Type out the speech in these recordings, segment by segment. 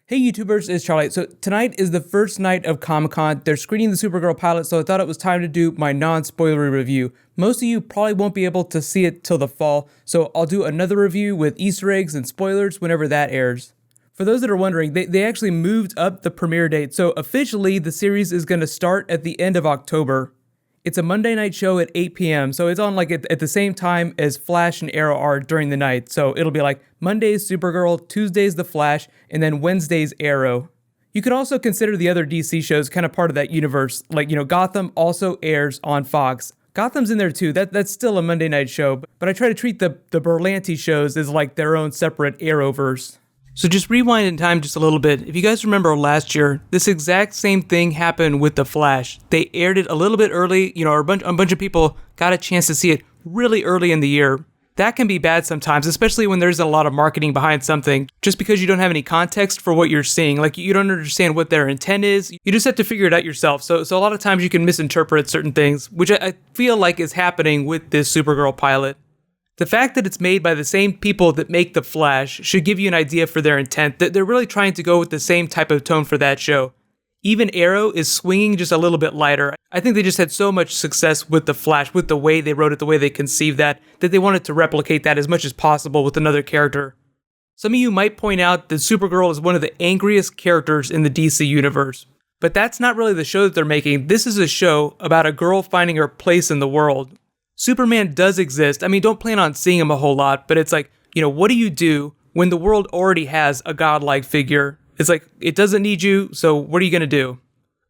Hey YouTubers, it's Charlie. So tonight is the first night of Comic-Con. They're screening the Supergirl pilot, so I thought it was time to do my non-spoilery review. Most of you probably won't be able to see it till the fall, so I'll do another review with Easter eggs and spoilers whenever that airs. For those that are wondering, they actually moved up the premiere date, so officially the series is going to start at the end of October. It's a Monday night show at 8 p.m., so it's on at the same time as Flash and Arrow are during the night. So it'll be like Monday's Supergirl, Tuesday's The Flash, and then Wednesday's Arrow. You could also consider the other DC shows kind of part of that universe. Like, Gotham also airs on Fox. Gotham's in there too. That's still a Monday night show, but I try to treat the Berlanti shows as like their own separate Arrowverse. So just rewind in time just a little bit. If you guys remember last year, this exact same thing happened with The Flash. They aired it a little bit early, a bunch of people got a chance to see it really early in the year. That can be bad sometimes, especially when there's a lot of marketing behind something, just because you don't have any context for what you're seeing. Like, you don't understand what their intent is. You just have to figure it out yourself. So a lot of times you can misinterpret certain things, which I feel like is happening with this Supergirl pilot. The fact that it's made by the same people that make The Flash should give you an idea for their intent, that they're really trying to go with the same type of tone for that show. Even Arrow is swinging just a little bit lighter. I think they just had so much success with The Flash, with the way they wrote it, the way they conceived that they wanted to replicate that as much as possible with another character. Some of you might point out that Supergirl is one of the angriest characters in the DC universe. But that's not really the show that they're making. This is a show about a girl finding her place in the world. Superman does exist. I mean, don't plan on seeing him a whole lot, but it's like, what do you do when the world already has a godlike figure? It's like, it doesn't need you, so what are you going to do?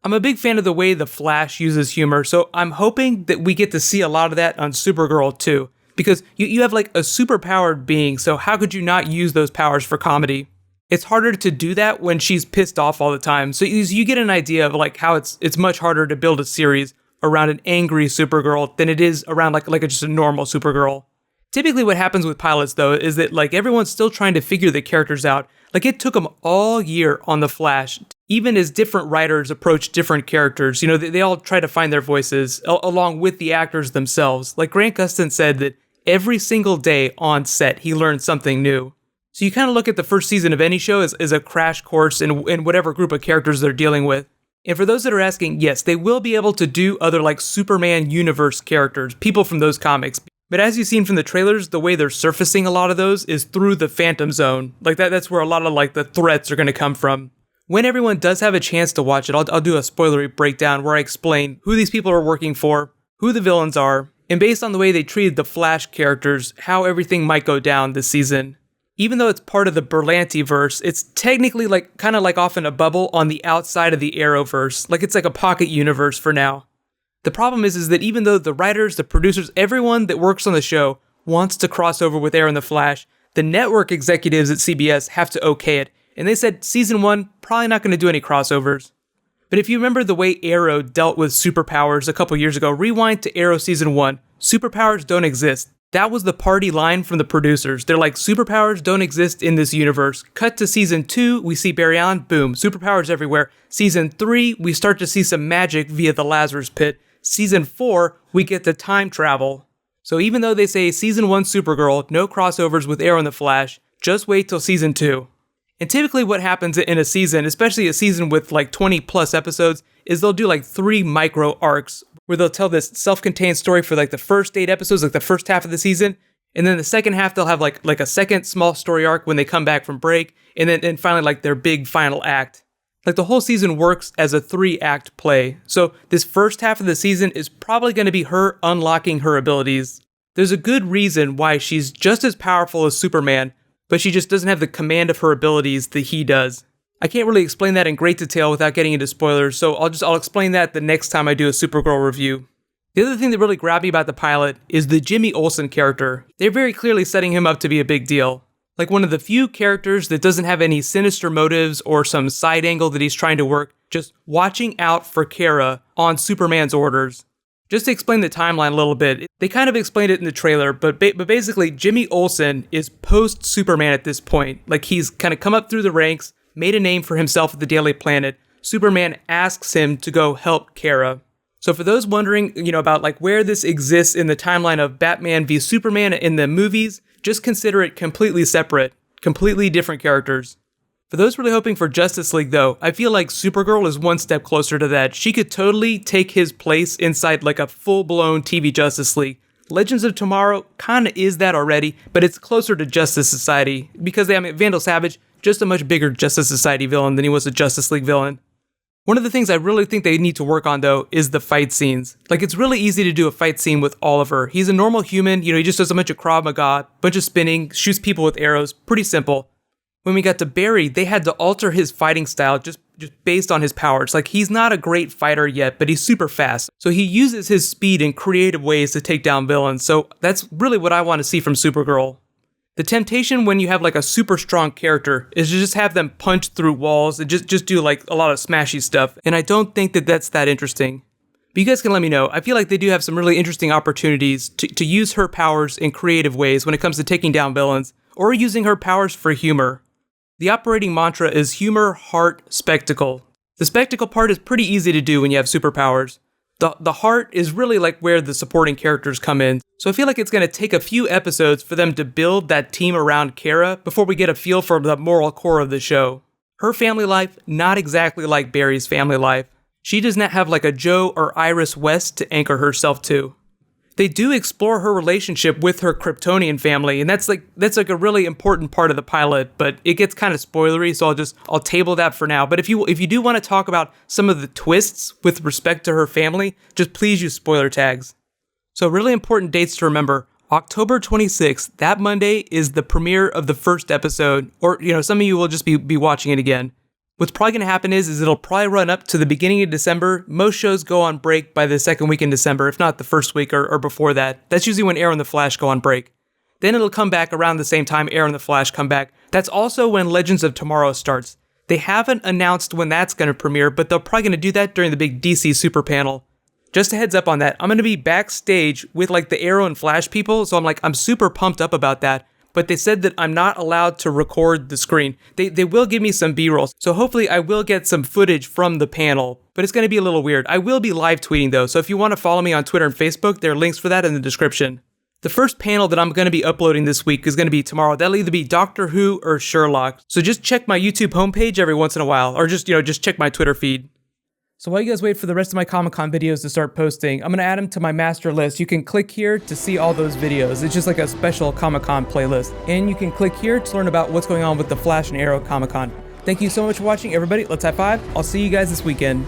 I'm a big fan of the way The Flash uses humor, so I'm hoping that we get to see a lot of that on Supergirl too, because you have like a superpowered being, so how could you not use those powers for comedy? It's harder to do that when she's pissed off all the time, so you get an idea of like how it's much harder to build a series around an angry Supergirl than it is around just a normal Supergirl. Typically what happens with pilots though is that like everyone's still trying to figure the characters out. Like, it took them all year on The Flash, even as different writers approach different characters. They all try to find their voices along with the actors themselves. Like Grant Gustin said that every single day on set he learned something new. So you kind of look at the first season of any show as a crash course in whatever group of characters they're dealing with. And for those that are asking, yes, they will be able to do other like Superman universe characters, people from those comics. But as you've seen from the trailers, the way they're surfacing a lot of those is through the Phantom Zone. Like that's where a lot of like the threats are going to come from. When everyone does have a chance to watch it, I'll do a spoilery breakdown where I explain who these people are working for, who the villains are, and based on the way they treated the Flash characters, how everything might go down this season. Even though it's part of the Berlanti-verse, it's technically kind of off in a bubble on the outside of the Arrowverse. Like, it's like a pocket universe for now. The problem is that even though the writers, the producers, everyone that works on the show wants to cross over with Arrow and the Flash, the network executives at CBS have to okay it. And they said season 1, probably not going to do any crossovers. But if you remember the way Arrow dealt with superpowers a couple years ago, rewind to Arrow season 1. Superpowers don't exist. That was the party line from the producers. They're like, superpowers don't exist in this universe. Cut to season 2, we see Barry Allen, boom, superpowers everywhere. Season 3, we start to see some magic via the Lazarus Pit. Season 4, we get the time travel. So even though they say season 1 Supergirl, no crossovers with Arrow and the Flash, just wait till season 2. And typically what happens in a season, especially a season with like 20 plus episodes, is they'll do like 3 micro arcs where they'll tell this self-contained story for like the first 8 episodes, like the first half of the season. And then the second half, they'll have like a second small story arc when they come back from break. And then finally like their big final act. Like the whole season works as a 3-act play. So this first half of the season is probably going to be her unlocking her abilities. There's a good reason why she's just as powerful as Superman, but she just doesn't have the command of her abilities that he does. I can't really explain that in great detail without getting into spoilers, so I'll explain that the next time I do a Supergirl review. The other thing that really grabbed me about the pilot is the Jimmy Olsen character. They're very clearly setting him up to be a big deal. Like one of the few characters that doesn't have any sinister motives or some side angle that he's trying to work, just watching out for Kara on Superman's orders. Just to explain the timeline a little bit, they kind of explained it in the trailer, but basically Jimmy Olsen is post-Superman at this point. Like he's kind of come up through the ranks, made a name for himself at the Daily Planet. Superman asks him to go help Kara. So for those wondering, about like where this exists in the timeline of Batman v Superman in the movies, just consider it completely separate, completely different characters. For those really hoping for Justice League though, I feel like Supergirl is one step closer to that. She could totally take his place inside like a full-blown TV Justice League. Legends of Tomorrow kinda is that already, but it's closer to Justice Society because Vandal Savage, just a much bigger Justice Society villain than he was a Justice League villain. One of the things I really think they need to work on though is the fight scenes. Like it's really easy to do a fight scene with Oliver. He's a normal human, he just does a bunch of Krav Maga, bunch of spinning, shoots people with arrows, pretty simple. When we got to Barry, they had to alter his fighting style just based on his powers. Like he's not a great fighter yet, but he's super fast. So he uses his speed in creative ways to take down villains. So that's really what I want to see from Supergirl. The temptation when you have like a super strong character is to just have them punch through walls and just do like a lot of smashy stuff. And I don't think that that's that interesting. But you guys can let me know. I feel like they do have some really interesting opportunities to use her powers in creative ways when it comes to taking down villains or using her powers for humor. The operating mantra is humor, heart, spectacle. The spectacle part is pretty easy to do when you have superpowers. The heart is really like where the supporting characters come in. So I feel like it's going to take a few episodes for them to build that team around Kara before we get a feel for the moral core of the show. Her family life, not exactly like Barry's family life. She does not have like a Joe or Iris West to anchor herself to. They do explore her relationship with her Kryptonian family, and that's like a really important part of the pilot, but it gets kind of spoilery, so I'll table that for now. But if you do want to talk about some of the twists with respect to her family, just please use spoiler tags. So really important dates to remember. October 26th, that Monday, is the premiere of the first episode, or some of you will just be watching it again. What's probably going to happen is it'll probably run up to the beginning of December. Most shows go on break by the second week in December, if not the first week or before that. That's usually when Arrow and the Flash go on break. Then it'll come back around the same time Arrow and the Flash come back. That's also when Legends of Tomorrow starts. They haven't announced when that's going to premiere, but they're probably going to do that during the big DC Super panel. Just a heads up on that. I'm going to be backstage with like the Arrow and Flash people, so I'm super pumped up about that. But they said that I'm not allowed to record the screen. They will give me some B-rolls, so hopefully I will get some footage from the panel, but it's going to be a little weird. I will be live tweeting though, so if you want to follow me on Twitter and Facebook, there are links for that in the description. The first panel that I'm going to be uploading this week is going to be tomorrow. That'll either be Doctor Who or Sherlock, so just check my YouTube homepage every once in a while, or just check my Twitter feed. So while you guys wait for the rest of my Comic-Con videos to start posting, I'm going to add them to my master list. You can click here to see all those videos. It's just like a special Comic-Con playlist. And you can click here to learn about what's going on with the Flash and Arrow Comic-Con. Thank you so much for watching, everybody. Let's high five. I'll see you guys this weekend.